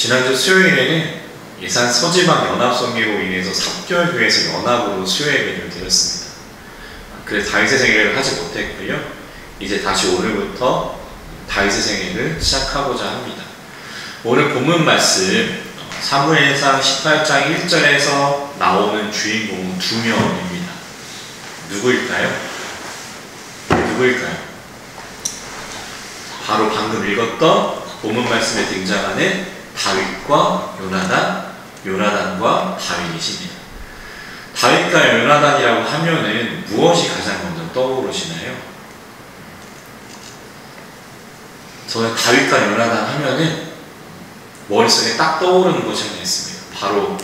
지난주 수요일에는 예산 서지방 연합성계로 인해서 삽결교회에서 연합으로 수요 예배를 드렸습니다. 그래서 다윗의 생애를 하지 못했고요. 이제 다시 오늘부터 다윗의 생애를 시작하고자 합니다. 오늘 본문 말씀 사무엘상 18장 1절에서 나오는 주인공은 두 명입니다. 누구일까요? 바로 방금 읽었던 본문 말씀에 등장하는 다윗과 요나단과 다윗이십니다. 다윗과 요나단이라고 하면은 무엇이 가장 먼저 떠오르시나요? 저는 다윗과 요나단 하면은 머릿속에 딱 떠오르는 것이 하나 있습니다. 바로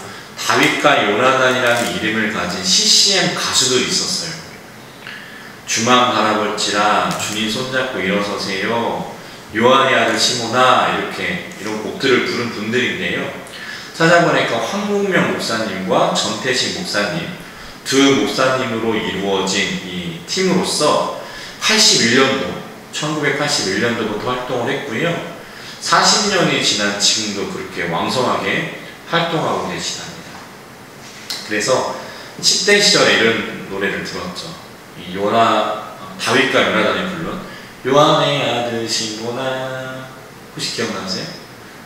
다윗과 요나단이라는 이름을 가진 CCM 가수들이 있었어요. 주만 바라볼지라, 주님 손잡고 일어서세요, 요한의 아들 시몬아, 이런 곡들을 부른 분들인데요. 찾아보니까 황국명 목사님과 전태식 목사님 두 목사님으로 이루어진 이 팀으로서 1981년도부터 활동을 했고요. 40년이 지난 지금도 그렇게 왕성하게 활동하고 계시답니다. 그래서 10대 시절에 이런 노래를 들었죠. 다윗과 요나단이 불른 요한의 아들 시몬아, 혹시 기억나세요?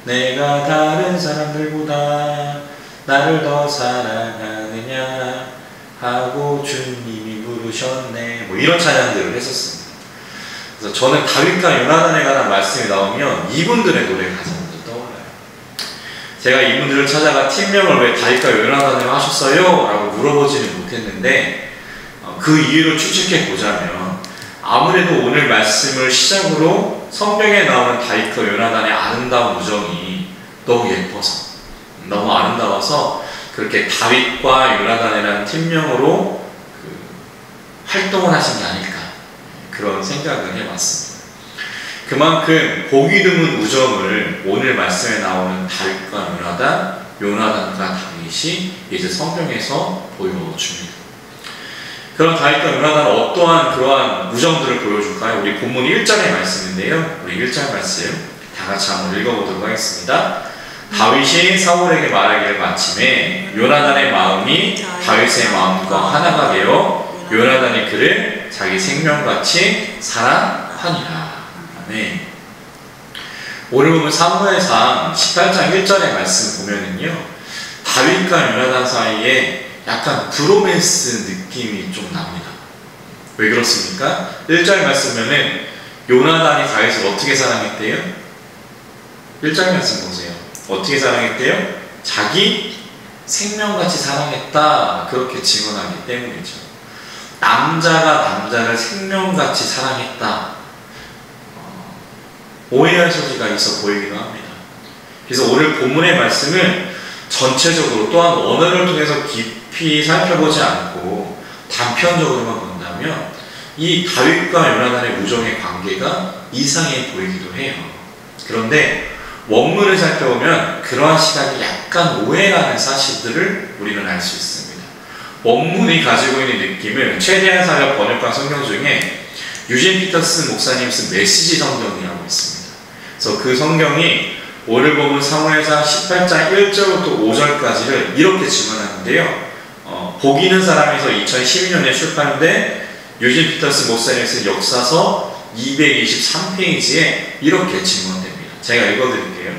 내가 다른 사람들보다 나를 더 사랑하느냐 하고 주님이 부르셨네, 이런 찬양들을 했었습니다. 그래서 저는 다윗과 요나단에 관한 말씀이 나오면 이분들의 노래가 가장 먼저 떠올라요. 제가 이분들을 찾아가 팀명을 왜 다윗과 요나단을 하셨어요? 라고 물어보지는 못했는데 그 이유를 추측해보자면 아무래도 오늘 말씀을 시작으로 성경에 나오는 다윗과 요나단의 아름다운 우정이 너무 예뻐서, 너무 아름다워서 그렇게 다윗과 요나단이라는 팀명으로 활동을 하신 게 아닐까, 그런 생각을 해봤습니다. 그만큼 보기 드문 우정을 오늘 말씀에 나오는 다윗과 요나단과 다윗이 이제 성경에서 보여줍니다. 그럼 다윗과 요나단은 어떠한 그러한 우정들을 보여줄까요? 우리 본문 1절의 말씀인데요. 우리 1절 말씀 다 같이 한번 읽어보도록 하겠습니다. 다윗이 사울에게 말하기를 마침에 요나단의 마음이 다윗의 마음과 하나가 되어 요나단이 그를 자기 생명같이 사랑하니라. 아멘. 오늘 보면 사무엘상 18장 1절의 말씀 보면은요, 다윗과 요나단 사이에 약간 브로맨스 느낌이 좀 납니다. 왜 그렇습니까? 1절 말씀 보면은 요나단이 다윗을 어떻게 사랑했대요? 1절 말씀 보세요. 어떻게 사랑했대요? 자기 생명같이 사랑했다, 그렇게 증언하기 때문이죠. 남자가 남자를 생명같이 사랑했다, 오해할 소지가 있어 보이기도 합니다. 그래서 오늘 본문의 말씀은 전체적으로, 또한 언어를 통해서 깊이 살펴보지 않고 단편적으로만 본다면 이 다윗과 요나단의 우정의 관계가 이상해 보이기도 해요. 그런데 원문을 살펴보면 그러한 시각이 약간 오해라는 사실들을 우리는 알 수 있습니다. 원문이 가지고 있는 느낌을 최대한 사역 번역한 성경 중에 유진 피터슨 목사님 쓴 메시지 성경이라고 있습니다. 그래서 그 성경이 오늘 보면 사무엘상 18장 1절부터 5절까지를 이렇게 증언하는데요. 복 있는 사람에서 2012년에 출판된 유진 피터슨 목사님 쓴 역사서 223페이지에 이렇게 증언됩니다. 제가 읽어드릴게요.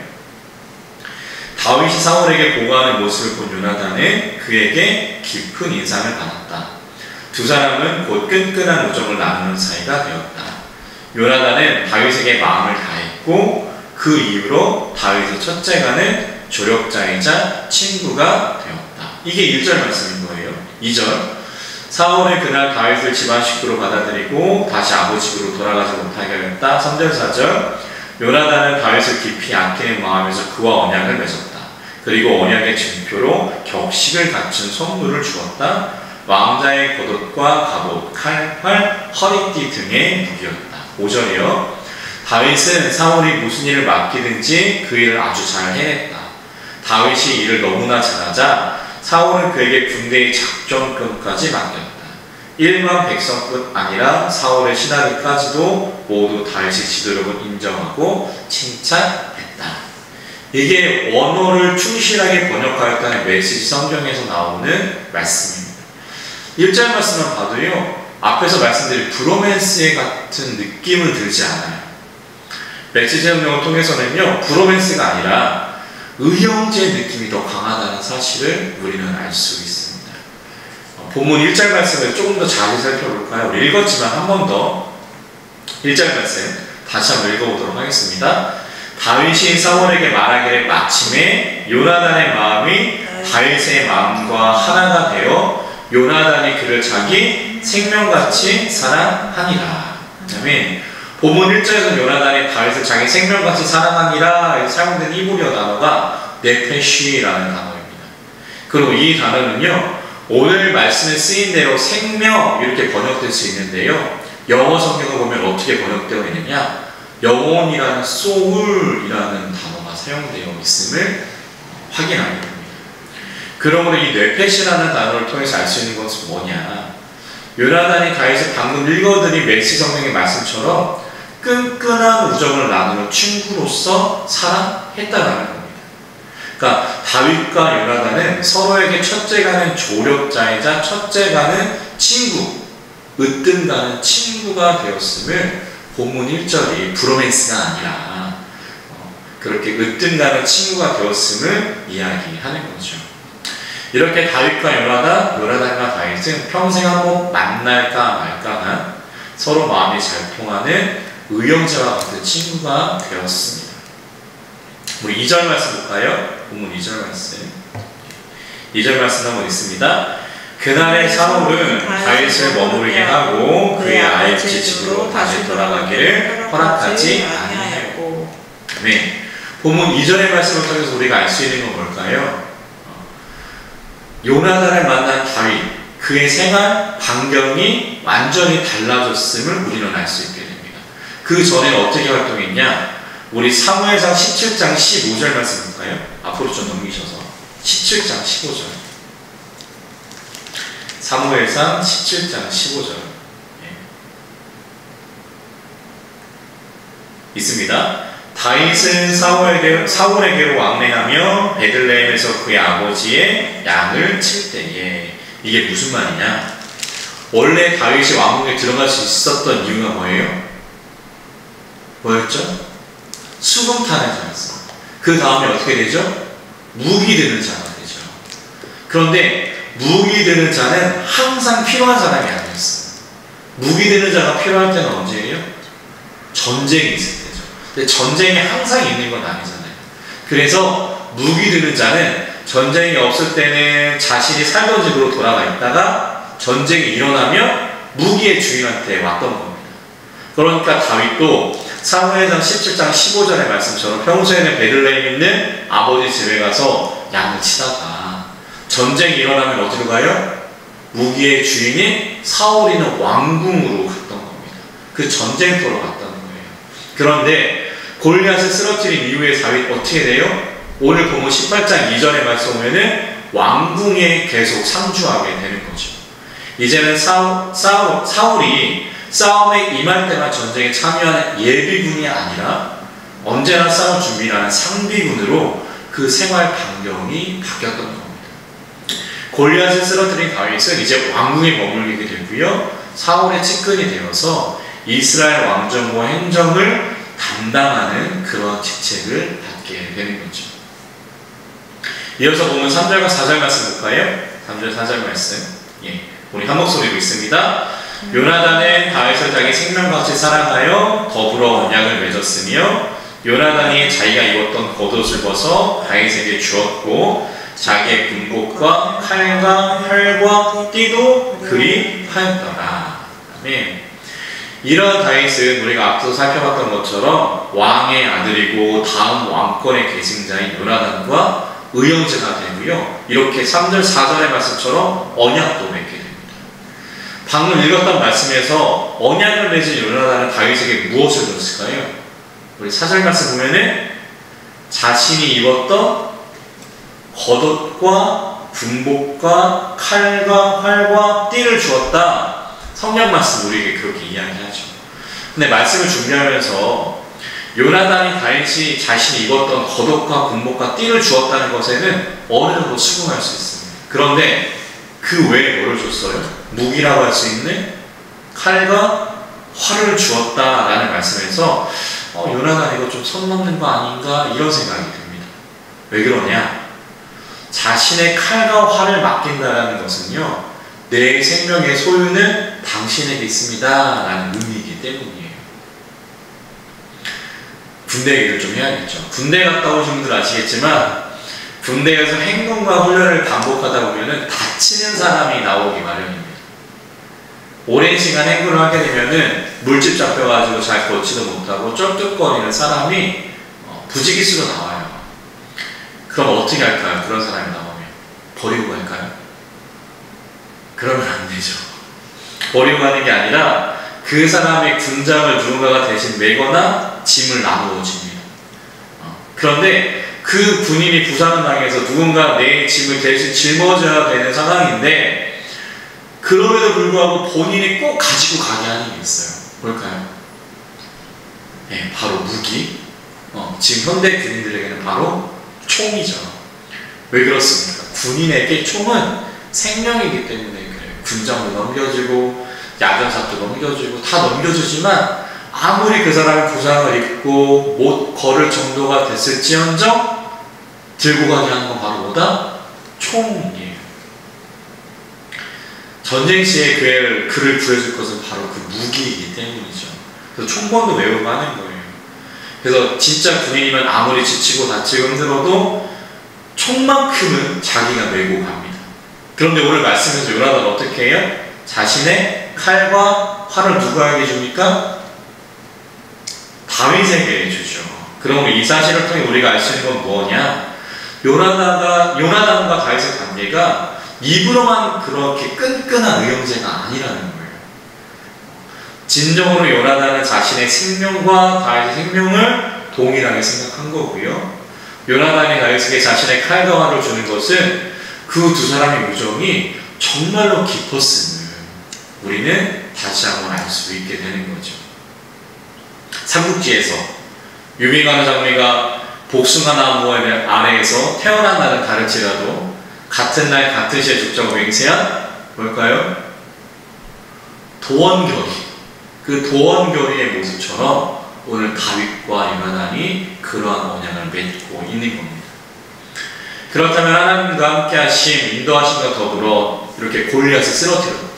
다윗이 사울에게 보고하는 모습을 본 요나단은 그에게 깊은 인상을 받았다. 두 사람은 곧 끈끈한 우정을 나누는 사이가 되었다. 요나단은 다윗에게 마음을 다했고 그 이후로 다윗의 첫째가는 조력자이자 친구가 되었다. 이게 1절 말씀인 거예요. 2절, 사울은 그날 다윗을 집안 식구로 받아들이고 다시 아버지 집으로 돌아가지 못하게 하였다. 3절 4절, 요나단은 다윗을 깊이 아끼는 마음에서 그와 언약을 맺었다. 그리고 언약의 증표로 격식을 갖춘 선물을 주었다. 왕자의 겉옷과 갑옷, 칼, 활, 허리띠 등의 무기였다. 5절이요, 다윗은 사울이 무슨 일을 맡기든지 그 일을 아주 잘 해냈다. 다윗이 일을 너무나 잘하자 사울은 그에게 군대의 작전권까지 맡겼다. 1만 백성뿐 아니라 사울의 신하들까지도 모두 다윗의 지도력을 인정하고 칭찬했다. 이게 원어를 충실하게 번역하였다는 메시지 성경에서 나오는 말씀입니다. 1절 말씀을 봐도요, 앞에서 말씀드린 브로맨스 같은 느낌은 들지 않아요. 메시지 성경을 통해서는요, 브로맨스가 아니라 의형제 느낌이 더 강하다는 사실을 우리는 알 수 있습니다. 본문 1절 말씀을 조금 더 자세히 살펴볼까요? 우리 읽었지만 한 번 더 1절 말씀 다시 한번 읽어보도록 하겠습니다. 다윗이 사울에게 말하기를 마침에 요나단의 마음이 다윗의 마음과 하나가 되어 요나단이 그를 자기 생명같이 사랑하니라. 아멘. 본문 1절에서 요나단이 다윗을 자기 생명같이 사랑하니라 사용된 히브리어 단어가 네페쉬라는 단어입니다. 그리고 이 단어는요, 오늘 말씀에 쓰인 대로 생명 이렇게 번역될 수 있는데요, 영어 성경을 보면 어떻게 번역되어 있느냐, 영혼이라는 soul이라는 단어가 사용되어 있음을 확인하게 됩니다. 그러므로 이 뇌펫이라는 단어를 통해서 알 수 있는 것은 뭐냐, 요나단이 다윗을 방금 읽어드린 메시 성경의 말씀처럼 끈끈한 우정을 나누는 친구로서 사랑했다라는 겁니다. 그러니까 다윗과 요나단은 서로에게 첫째가는 조력자이자 첫째가는 친구, 으뜸가는 친구가 되었음을 본문 1절이 브로맨스가 아니라 그렇게 으뜸가는 친구가 되었음을 이야기하는 거죠. 이렇게 다윗과 요나단과 다윗은 평생 한번 만날까 말까한 서로 마음이 잘 통하는 의형제와 같은 친구가 되었습니다. 우리 2절 말씀 볼까요? 본문 2절 말씀. 2절 말씀 한번 있습니다. 그날의 사울은 다윗을 머무르게 하고 그의 아버지 집으로 다시 돌아가기를 허락하지 아니하였고. 네. 본문 2절의 말씀을 통해서 우리가 알 수 있는 건 뭘까요? 요나단을 만난 다윗, 그의 생활 반경이 완전히 달라졌음을 우리는 알 수 있게 됩니다. 그 전에는 어떻게 활동했냐? 우리 사무엘상 17장 15절 말씀 볼까요? 앞으로 좀 넘기셔서 17장 15절. 사무엘상 17장 15절. 있습니다. 다윗은 사울에게로 왕래하며 베들레헴에서 그의 아버지의 양을 칠 때에, 이게 무슨 말이냐? 원래 다윗이 왕궁에 들어갈 수 있었던 이유가 뭐예요? 뭐였죠? 수금타는 자였어. 그 다음에 어떻게 되죠? 무기 드는 자가 되죠. 그런데 무기 드는 자는 항상 필요한 사람이 아니었어요. 무기 드는 자가 필요할 때는 언제예요? 전쟁이 있을 때죠. 근데 전쟁이 항상 있는 건 아니잖아요. 그래서 무기 드는 자는 전쟁이 없을 때는 자신이 살던 집으로 돌아가 있다가 전쟁이 일어나면 무기의 주인한테 왔던 겁니다. 그러니까 다윗도 사무엘상 17장 15절의 말씀처럼 평소에는 베들레헴에 있는 아버지 집에 가서 양을 치다가 전쟁이 일어나면 어디로 가요? 무기의 주인인 사울이 있는 왕궁으로 갔던 겁니다. 그 전쟁터로 갔던 거예요. 그런데 골리앗을 쓰러뜨린 이후에 다윗 어떻게 돼요? 오늘 보면 18장 2절의 말씀 보면은 왕궁에 계속 상주하게 되는 거죠. 이제는 사울이 싸움에 임할 때만 전쟁에 참여하는 예비군이 아니라 언제나 싸울 준비라는 상비군으로 그 생활 반경이 바뀌었던 겁니다. 골리앗을 쓰러뜨린 다윗은 이제 왕궁에 머물게 되고요, 사울의 측근이 되어서 이스라엘 왕정과 행정을 담당하는 그런 직책을 받게 되는 거죠. 이어서 보면 3절과 4절 말씀 볼까요? 3절 4절 말씀, 우리 한 목소리로 있습니다. 요나단은 다윗을 자기 생명같이 사랑하여 더불어 언약을 맺었으며 요나단이 자기가 입었던 겉옷을 벗어 다윗에게 주었고 자기의 군복과 칼과 활과 띠도 그리 하였더라. 아멘. 이런 다윗은 우리가 앞서 살펴봤던 것처럼 왕의 아들이고 다음 왕권의 계승자인 요나단과 의형제가 되고요, 이렇게 3절 4절의 말씀처럼 언약도 맺게 됩니다. 방금 읽었던 말씀에서 언약을 맺은 요나단은 다윗에게 무엇을 줬을까요? 우리 4절 말씀 보면은 자신이 입었던 겉옷과 군복과 칼과 활과 띠를 주었다. 성경 말씀 우리에게 그렇게 이야기하죠. 근데 말씀을 준비하면서 요나단이 다윗이 자신이 입었던 겉옷과 군복과 띠를 주었다는 것에는 어느 정도 수긍할 수 있습니다. 그런데 그 외에 뭐를 줬어요? 무기라고 할 수 있는 칼과 활을 주었다라는 말씀에서 요나단 이거 좀 선 넘는 거 아닌가 이런 생각이 듭니다. 왜 그러냐? 자신의 칼과 활을 맡긴다라는 것은요, 내 생명의 소유는 당신에게 있습니다 라는 의미이기 때문이에요. 군대 얘기를 좀 해야겠죠. 군대 갔다 오신 분들 아시겠지만 군대에서 행동과 훈련을 반복하다 보면은 다치는 사람이 나오기 마련입니다. 오랜 시간 행군을 하게 되면은 물집 잡혀가지고 잘 걷지도 못하고 쩔뚝거리는 사람이 부지기수로 나와요. 그럼 어떻게 할까요? 그런 사람이 나오면 버리고 갈까요? 그러면 안 되죠. 버리고 가는 게 아니라 그 사람의 군장을 누군가가 대신 메거나 짐을 나누어 줍니다. 그런데 그 군인이 부상을 당해서 누군가 내 짐을 대신 짊어져야 되는 상황인데, 그럼에도 불구하고 본인이 꼭 가지고 가게 하는 게 있어요. 뭘까요? 네, 바로 무기. 지금 현대 군인들에게는 바로 총이죠. 왜 그렇습니까? 군인에게 총은 생명이기 때문에 그래요. 군장도 넘겨주고 야전삽도 넘겨주고 다 넘겨주지만 아무리 그 사람이 부상을 입고 못 걸을 정도가 됐을지언정 들고 가게 하는 건 바로 뭐다? 총이에요. 전쟁 시에 그를 구해줄 것은 바로 그 무기이기 때문이죠. 그래서 총권도 외우고 하는 거예요. 그래서 진짜 군인이면 아무리 지치고 다치고 힘들어도 총만큼은 자기가 메고 갑니다. 그런데 오늘 말씀에서 요나단은 어떻게 해요? 자신의 칼과 활을 누구에게 줍니까? 다윗에게 주죠. 그럼 이 사실을 통해 우리가 알 수 있는 건 뭐냐? 요나단과 다윗의 관계가 입으로만 그렇게 끈끈한 의형제가 아니라는 거예요. 진정으로 요나단은 자신의 생명과 다윗의 생명을 동일하게 생각한 거고요. 요나단이 다윗에게 자신의 칼과 활을 주는 것은 그 두 사람의 우정이 정말로 깊었음을 우리는 다시 한번 알 수 있게 되는 거죠. 삼국지에서 유비가는 장미가 복숭아 나무 아래에서 태어난 날은 다를지라도 같은 날 같은 시에 죽자고 맹세한 뭘까요? 도원결의. 그 도원결의의 모습처럼 오늘 다윗과 요나단이 그러한 언약을 맺고 있는 겁니다. 그렇다면 하나님과 함께 하심, 인도하심과 더불어 이렇게 골리앗을 쓰러뜨렸고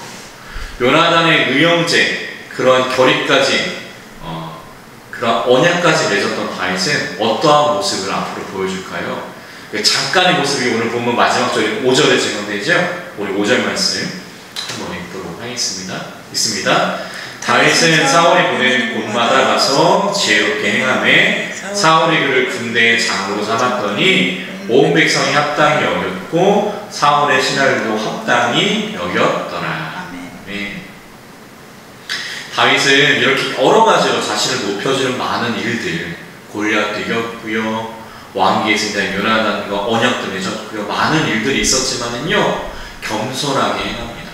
요나단의 의형제, 그런 결의까지 그런 언약까지 맺었던 다윗은 어떠한 모습을 앞으로 보여줄까요? 잠깐의 모습이 오늘 보면 마지막 절에 5절에 증언되죠? 우리 5절 말씀 한번 읽도록 하겠습니다. 있습니다. 다윗은 사울이 보낸 곳마다 가서 지혜롭게 행하매 사울이 그를 군대의 장으로 삼았더니 온 백성이 합당히 여겼고 사울의 신하들도 합당히 여겼더라. 네. 다윗은 이렇게 여러 가지로 자신을 높여주는 많은 일들, 골리앗도 이겼고요, 왕기의 승자인 요나단과 언약도 맺었고요, 많은 일들이 있었지만은요 겸손하게 행합니다.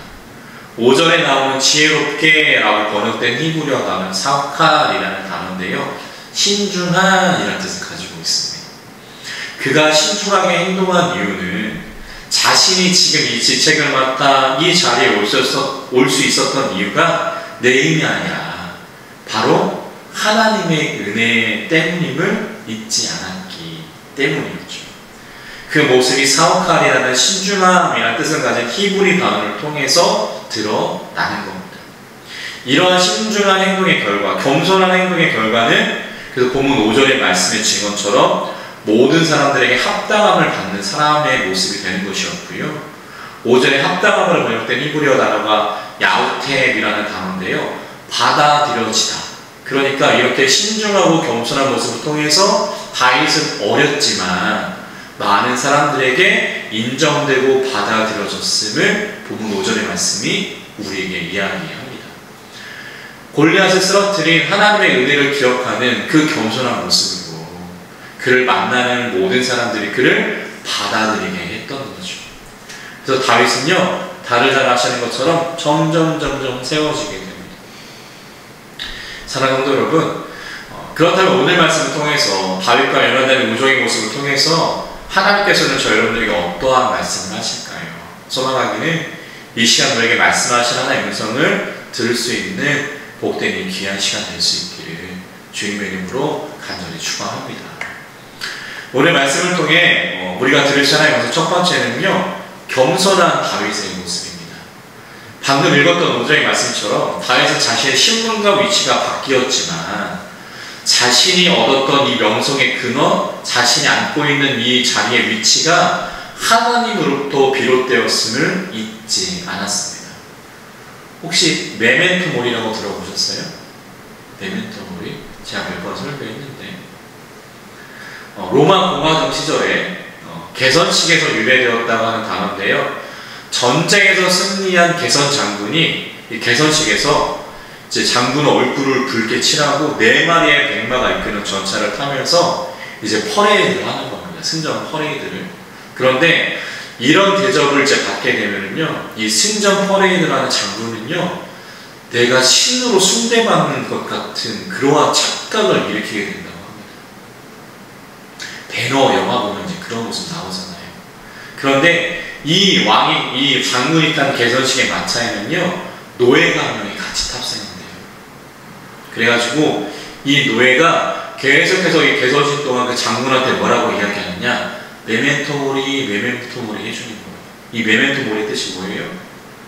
5절에 나오는 지혜롭게 라고 번역된 히브리어 단어 사칼이라는 단어인데요, 신중한이라는 뜻을 가지고 있습니다. 그가 신중하게 행동한 이유는 자신이 지금 이 직책을 맡아 이 자리에 올 수 있었던 이유가 내 힘이 아니라 바로 하나님의 은혜 때문임을 잊지 않았기 때문이었죠. 그 모습이 사오칼이라는 신중함이라는 뜻을 가진 히브리 단어를 통해서 드러나는 겁니다. 이러한 신중한 행동의 결과, 겸손한 행동의 결과는 그래서 본문 5절의 말씀의 증언처럼 모든 사람들에게 합당함을 받는 사람의 모습이 되는 것이었고요. 5절에 합당함으로 번역된 히브리어 단어가 야우텝이라는 단어인데요, 받아들여지다. 그러니까 이렇게 신중하고 겸손한 모습을 통해서 다윗은 어렸지만 많은 사람들에게 인정되고 받아들여졌음을 본문 5절의 말씀이 우리에게 이야기합니다. 골리앗을 쓰러뜨린 하나님의 은혜를 기억하는 그 겸손한 모습으로 그를 만나는 모든 사람들이 그를 받아들이게 했던 거죠. 그래서 다윗은요, 달을 잘 아시는 것처럼 점점 세워지게 됩니다. 사랑하는 성도 여러분, 그렇다면 오늘 말씀을 통해서 다윗과 연관되는 우정의 모습을 통해서 하나님께서는 저 여러분들에게 어떠한 말씀을 하실까요? 소망하기는 이 시간 너에게 말씀하신 하나님의 음성을 들을 수 있는 복된 이 귀한 시간 될 수 있기를 주님의 이름으로 간절히 축원합니다. 오늘 말씀을 통해 우리가 들을 수 하나님의 음성 첫 번째는요, 겸손한 다윗의 모습입니다. 방금 읽었던 5장의 말씀처럼 다윗은 자신의 신분과 위치가 바뀌었지만 자신이 얻었던 이 명성의 근원, 자신이 안고 있는 이 자리의 위치가 하나님으로부터 비롯되었음을 잊지 않았습니다. 혹시 메멘토 모리라고 들어보셨어요? 메멘토 모리? 제가 몇 번 설교했는데 로마 공화정 시절에 개선식에서 유래되었다고 하는 단어인데요. 전쟁에서 승리한 개선 장군이 이 개선식에서 이제 장군의 얼굴을 붉게 칠하고 4마리의 백마가 이끄는 전차를 타면서 이제 퍼레이드를 하는 겁니다. 승전 퍼레이드를. 그런데 이런 대접을 이제 받게 되면은요, 이 승전 퍼레이드를 하는 장군은요, 내가 신으로 숭배받는 것 같은 그러한 착각을 일으키게 된다고 합니다. 배너 영화 보면 이제 그런 모습 나오잖아요. 그런데 이 장군이 탄 개선식의 마차에는요, 노예가 한 명이 같이 탑승한대요. 그래가지고 이 노예가 계속해서 이 개선식 동안 그 장군한테 뭐라고 이야기하느냐, 메멘토 모리 해주는 거예요. 이 메멘토 모리의 뜻이 뭐예요?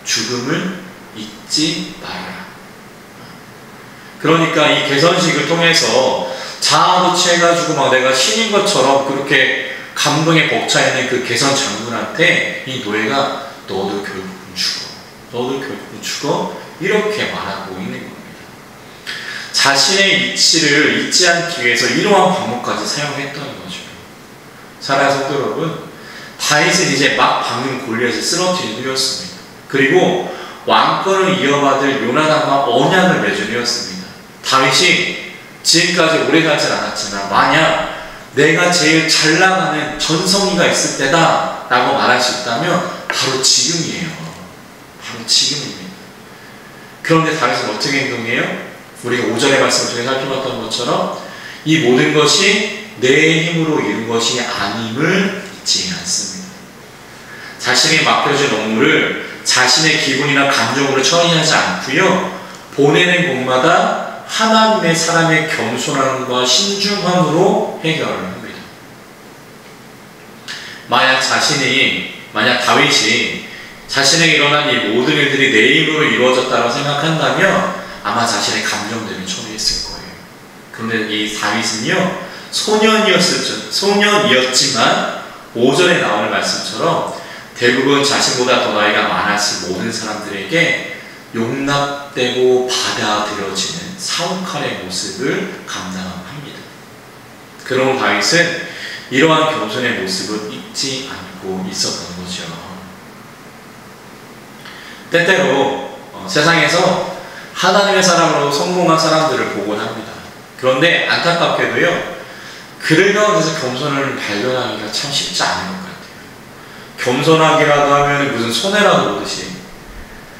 죽음을 잊지 말아라. 그러니까 이 개선식을 통해서 자아도 취해가지고 막 내가 신인 것처럼 그렇게 감동에 벅차 있는 그 개선 장군한테 이 노예가 너도 결국은 죽어 이렇게 말하고 있는 겁니다. 자신의 위치를 잊지 않기 위해서 이러한 방법까지 사용했던 거죠. 사랑하는 성도 여러분, 다윗은 이제 막 방금 골리앗을 쓰러뜨린 후였습니다. 그리고 왕권을 이어받을 요나단과 언약을 맺은 후였습니다. 다윗이 지금까지 오래 살지 않았지만 만약 내가 제일 잘 나가는 전성기가 있을 때다 라고 말할 수 있다면 바로 지금이에요. 바로 지금입니다. 그런데 다윗은 어떻게 행동해요? 우리가 5절의 말씀을 통해 살펴봤던 것처럼 이 모든 것이 내 힘으로 이룬 것이 아님을 잊지 않습니다. 자신이 맡겨진 업무를 자신의 기분이나 감정으로 처리하지 않고요, 보내는 곳마다 하나님의 사람의 겸손함과 신중함으로 해결을 합니다. 만약 다윗이 자신에게 일어난 이 모든 일들이 내 힘으로 이루어졌다고 생각한다면 아마 자신의 감정들을 처리했을 거예요. 그런데 이 다윗은요, 소년이었지만 5절에 나오는 말씀처럼 대부분 자신보다 더 나이가 많았을 모든 사람들에게 용납되고 받아들여지는 사우칼의 모습을 감당합니다. 그러므로 다윗은 이러한 겸손의 모습을 잊지 않고 있었던 거죠. 때때로 세상에서 하나님의 사람으로 성공한 사람들을 보곤 합니다. 그런데 안타깝게도요, 그들 가운데서 겸손을 발견하기가 참 쉽지 않은 것 같아요. 겸손하기라도 하면 무슨 손해라도 보듯이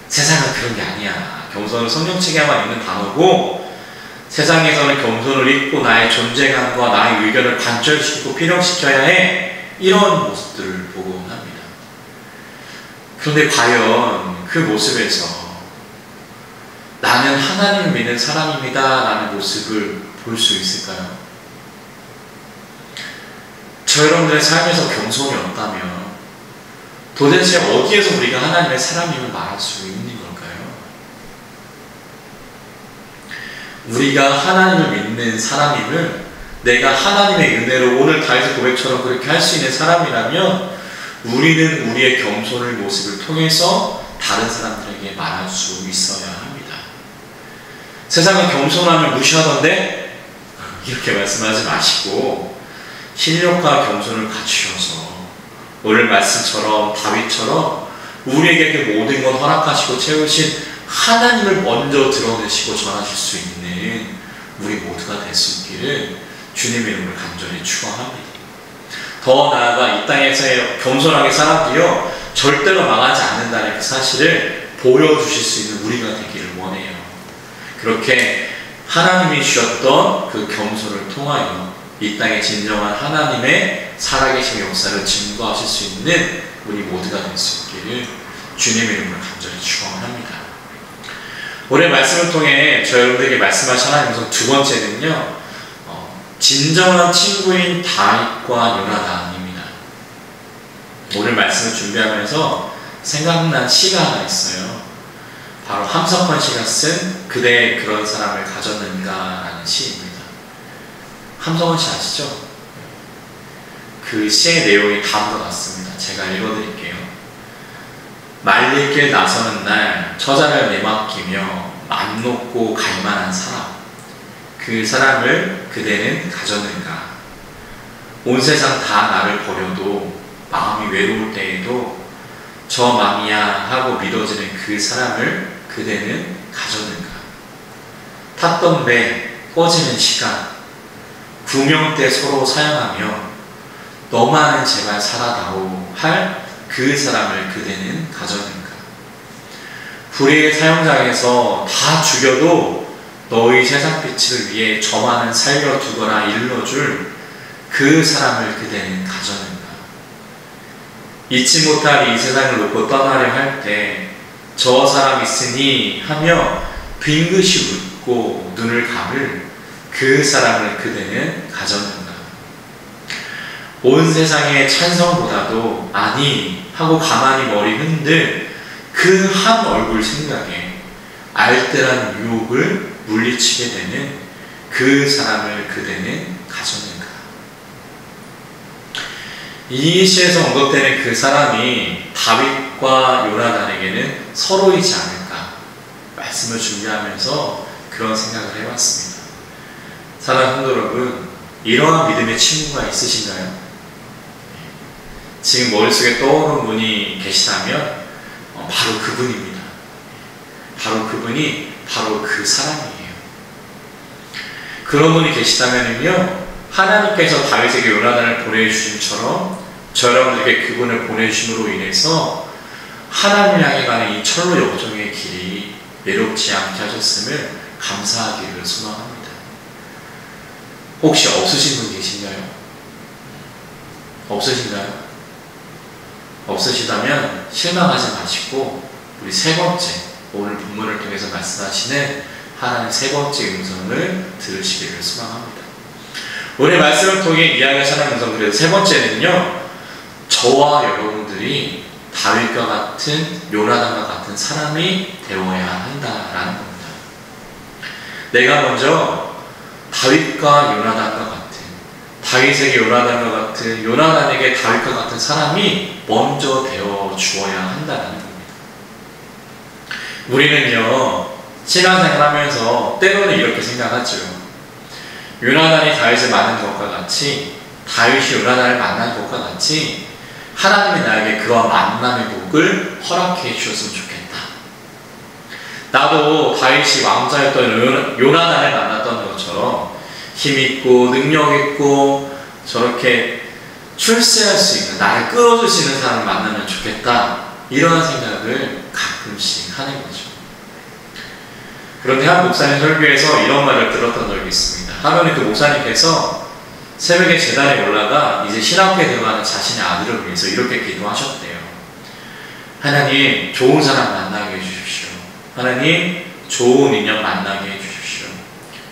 세상은 그런 게 아니야. 겸손은 성경책에만 있는 단어고 세상에서는 겸손을 잊고 나의 존재감과 나의 의견을 관철시키고 필요시켜야 해. 이런 모습들을 보곤 합니다. 그런데 과연 그 모습에서 나는 하나님을 믿는 사람입니다 라는 모습을 볼 수 있을까요? 저 여러분들의 삶에서 겸손이 없다면 도대체 어디에서 우리가 하나님의 사람임을 말할 수 있는 걸까요? 우리가 하나님을 믿는 사람임을 내가 하나님의 은혜로 오늘 다윗의 고백처럼 그렇게 할 수 있는 사람이라면 우리는 우리의 겸손의 모습을 통해서 다른 사람들에게 말할 수 있어야 합니다. 세상은 겸손함을 무시하던데 이렇게 말씀하지 마시고 신력과 겸손을 갖추셔서 오늘 말씀처럼 다윗처럼 우리에게 그 모든 것 허락하시고 채우신 하나님을 먼저 드러내시고 전하실 수 있는 우리 모두가 될 수 있기를 주님의 이름으로 간절히 축원합니다. 더 나아가 이 땅에서의 겸손하게 살아도요 절대로 망하지 않는다는 그 사실을 보여주실 수 있는 우리가 되기를 원해요. 그렇게 하나님이 주셨던 그 겸손을 통하여 이 땅에 진정한 하나님의 살아계신 역사를 증거하실 수 있는 우리 모두가 될 수 있기를 주님의 이름으로 간절히 축원합니다. 오늘 말씀을 통해 저 여러분들에게 말씀하신 하나님의 음성 두 번째는요, 진정한 친구인 다윗과 요나단입니다. 오늘 말씀을 준비하면서 생각난 시가 하나 있어요. 바로 함석헌 씨가 쓴 그대 그런 사람을 가졌는가 라는 시입니다. 함석헌 씨 아시죠? 그 시의 내용이 다음과 같습니다. 제가 읽어드릴게요. 말릴 나서는 날 처자를 내맡기며 맘 놓고 갈만한 사람, 그 사람을 그대는 가졌는가? 온 세상 다 나를 버려도 마음이 외로울 때에도 저 맘이야 하고 믿어지는 그 사람을 그대는 가졌는가? 탔던 배 꺼지는 시간, 구명 때 서로 사양하며 너만은 제발 살아다오 할 그 사람을 그대는 가졌는가? 불의의 사형장에서 다 죽여도 너의 세상빛을 위해 저만은 살려두거나 일러줄 그 사람을 그대는 가졌는가? 잊지 못할 이 세상을 놓고 떠나려 할 때 저 사람 있으니 하며 빙긋이 웃고 눈을 감을 그 사람을 그대는 가졌는가? 온 세상의 찬성보다도 아니 하고 가만히 머리 흔들 그 한 얼굴 생각에 알뜰한 유혹을 물리치게 되는 그 사람을 그대는 가졌는가? 이 시에서 언급되는 그 사람이 다윗과 요나단에게는 서로이지 않을까 말씀을 준비하면서 그런 생각을 해봤습니다. 사랑하는 성도 여러분, 이러한 믿음의 친구가 있으신가요? 지금 머릿속에 떠오르는 분이 계시다면 바로 그분입니다. 바로 그분이 바로 그 사람이에요. 그런 분이 계시다면요, 하나님께서 다윗에게 요나단을 보내주심처럼 저 여러분들에게 그분을 보내주심으로 인해서 하나님을 향해 가는 이 철로 역정의 길이 외롭지 않게 하셨음을 감사하기를 소망합니다. 혹시 없으신 분 계신가요? 없으신가요? 없으시다면 실망하지 마시고 우리 세 번째, 오늘 본문을 통해서 말씀하시는 하나님의 세 번째 음성을 들으시기를 소망합니다. 오늘 말씀을 통해 이야기하신 하나님의 음성, 그래서 세 번째는요, 저와 여러분들이 다윗과 같은, 요나단과 같은 사람이 되어야 한다라는 겁니다. 내가 먼저 다윗과 요나단과 같은, 다윗에게 요나단과 같은, 요나단에게 다윗과 같은 사람이 먼저 되어 주어야 한다는 겁니다. 우리는요, 신앙생활 하면서 때로는 이렇게 생각하죠. 요나단이 다윗을 만난 것과 같이, 다윗이 요나단을 만난 것과 같이 하나님이 나에게 그와 만남의 복을 허락해 주셨으면 좋겠다. 나도 다윗이 왕자였던 요나단을 만났던 것처럼 힘있고 능력있고 저렇게 출세할 수 있는, 나를 끌어줄 수 있는 사람을 만나면 좋겠다, 이런 생각을 가끔씩 하는 거죠. 그런데 한 목사님 설교에서 이런 말을 들었던 적이 있습니다. 하루는 그 목사님께서 새벽에 제단에 올라가 이제 신학교에 들어가는 자신의 아들을 위해서 이렇게 기도하셨대요. 하나님, 좋은 사람 만나게 해주십시오. 하나님, 좋은 인연 만나게 해주십시오.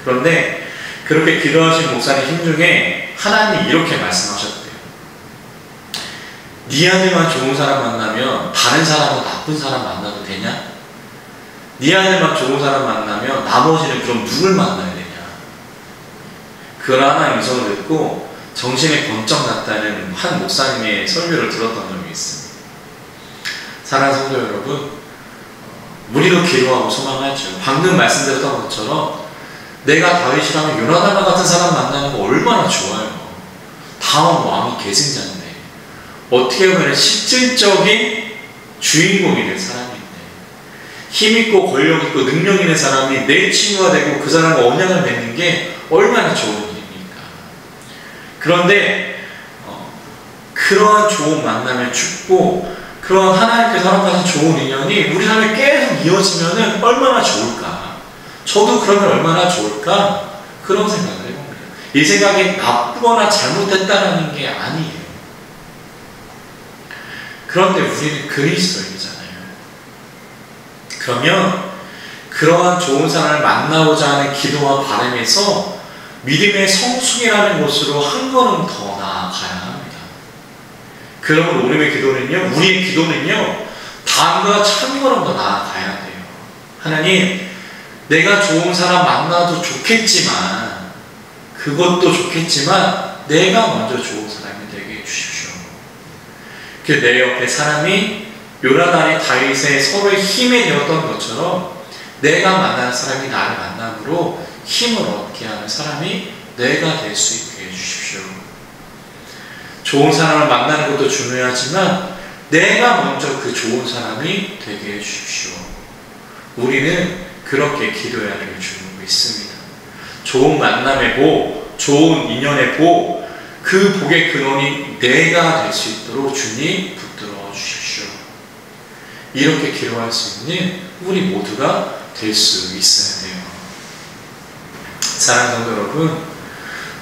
그런데 그렇게 기도하신 목사님 힘 중에 하나님이 이렇게 말씀하셨대요. 네 아들만 좋은 사람 만나면 다른 사람은 나쁜 사람 만나도 되냐? 네 아들만 좋은 사람 만나면 나머지는 그럼 누굴 만나야 되냐? 그런 하나의 음성을 듣고 정신이 번쩍 났다는 한 목사님의 설교를 들었던 적이 있습니다. 사랑하는 성도 여러분, 우리도 기도하고 소망하죠. 방금 말씀드렸던 것처럼 내가 다윗이라면 요나단 같은 사람 만나는 거 얼마나 좋아요. 다음 왕이 계승자인데, 어떻게 보면 실질적인 주인공이 될 사람인데, 힘있고 권력있고 능력있는 사람이 내 친구가 되고 그 사람과 언약을 맺는 게 얼마나 좋은 일입니까? 그런데 그러한 좋은 만남의 축복, 그러한 하나님께서 허락하신 좋은 인연이 우리 삶에 계속 이어지면 얼마나 좋을까? 저도 그러면 얼마나 좋을까? 그런 생각을 해봅니다. 이 생각이 나쁘거나 잘못됐다는 게 아니에요. 그런데 우리는 그리스도인이잖아요. 그러면 그러한 좋은 사람을 만나고자 하는 기도와 바람에서 믿음의 성숙이라는 곳으로 한 걸음 더 나아가야 합니다. 그러면 우리의 기도는요, 다음과 한 걸음 더 나아가야 돼요. 하나님, 내가 좋은 사람 만나도 좋겠지만, 그것도 좋겠지만, 내가 먼저 좋은 사람이 되게 해주십시오. 내 옆에 사람이 요나단이 다윗의 서로의 힘이 되었던 것처럼 내가 만나는 사람이 나를 만남으로 힘을 얻게 하는 사람이 내가 될 수 있게 해주십시오. 좋은 사람을 만나는 것도 중요하지만 내가 먼저 그 좋은 사람이 되게 해주십시오. 우리는 그렇게 기도해야 될 줄 믿습니다. 좋은 만남의 복, 좋은 인연의 복, 그 복의 근원이 내가 될 수 있도록 주님 붙들어 주십시오. 이렇게 기도할 수 있는 우리 모두가 될 수 있어야 돼요. 사랑하는 성도 여러분,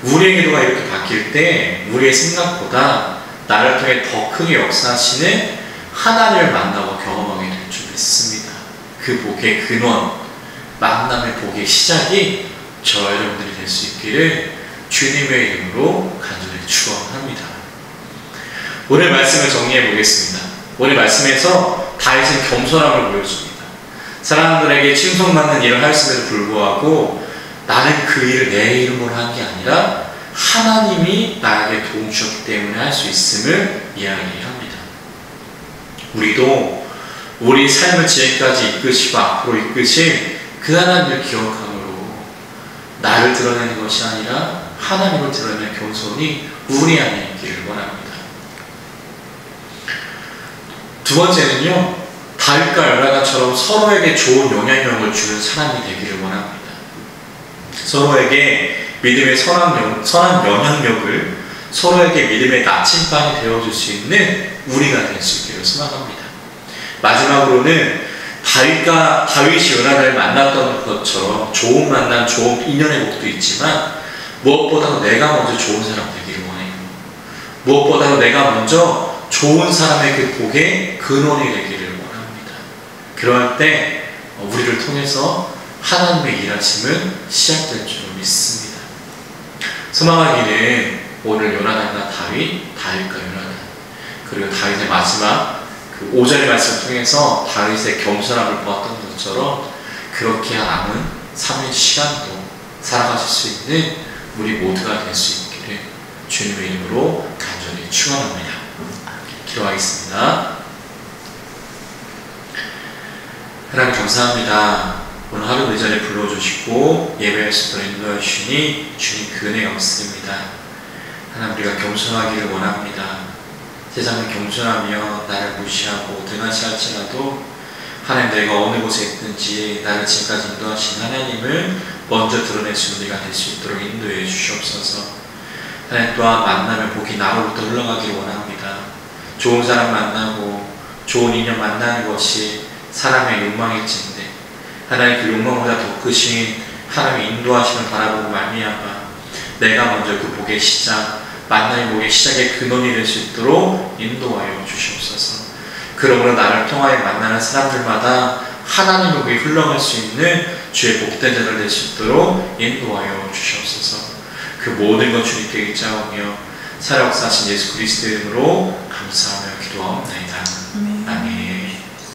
우리의 기도가 이렇게 바뀔 때 우리의 생각보다 나를 통해 더 크게 역사하시는 하나님을 만나고 경험하게 될 줄 믿습니다. 그 복의 근원, 만남의 복의 시작이 저 여러분들이 될 수 있기를 주님의 이름으로 간절히 축원합니다. 오늘 말씀을 정리해 보겠습니다. 오늘 말씀에서 다윗은 겸손함을 보여줍니다. 사람들에게 칭송받는 일을 하였음에도 불구하고 나는 그 일을 내 이름으로 한 게 아니라 하나님이 나에게 도움 주셨기 때문에 할 수 있음을 이야기합니다. 우리도 우리 삶을 지금까지 이끄시고 앞으로 이끄실 그 하나님을 기억함으로 나를 드러내는 것이 아니라 하나님을 드러내는 겸손이 우리 안에 있기를 원합니다. 두 번째는요, 다윗과 요나단처럼 서로에게 좋은 영향력을 주는 사람이 되기를 원합니다. 서로에게 믿음의 선한 영향력을, 서로에게 믿음의 나침반이 되어줄 수 있는 우리가 될 수 있기를 소망합니다. 마지막으로는 다윗이 요나단을 만났던 것처럼 좋은 만남, 좋은 인연의 복도 있지만 무엇보다도 내가 먼저 좋은 사람 되기를 원해요. 무엇보다도 내가 먼저 좋은 사람의 그 복의 근원이 되기를 원합니다. 그럴 때 우리를 통해서 하나님의 일하심은 시작될 줄 믿습니다. 소망하기는 오늘 요나단과 다윗과 요나단, 그리고 다윗의 마지막 그 5절의 말씀을 통해서 다윗의 겸손함을 보았던 것처럼 그렇게 남은 3일 시간도 살아가실 수 있는 우리 모두가 될 수 있기를 주님의 이름으로 간절히 축원합니다. 기도하겠습니다. 하나님 감사합니다. 오늘 하루 그 자리에 불러주시고 예배할 수 있도록 인도해 주시니 주님 그 은혜 감사드립니다. 하나님, 우리가 겸손하기를 원합니다. 세상은 겸손하며 나를 무시하고 등한시할지라도 하나님, 내가 어느 곳에 있든지 나를 지금까지 인도하신 하나님을 먼저 드러낼 수 있는 우리가 될 수 있도록 인도해 주시옵소서. 하나님, 또한 만남의 복이 나로부터 흘러가길 원합니다. 좋은 사람 만나고 좋은 인연 만나는 것이 사람의 욕망일진데 하나님, 그 욕망보다 더 크신 하나님의 인도하심을 바라보고 말미암아 내가 먼저 그 복의 시작, 만남의 복의 시작의 근원이 될 수 있도록 인도하여 주시옵소서. 그러므로 나를 통하여 만나는 사람들마다 하나님의 복이 흘러갈 수 있는 주의 복된 자들 될 수 있도록 인도하여 주시옵소서. 그 모든 것 주님께 의지하며 살아 역사하신 예수 그리스도 이름으로 감사하며 기도하옵나이다.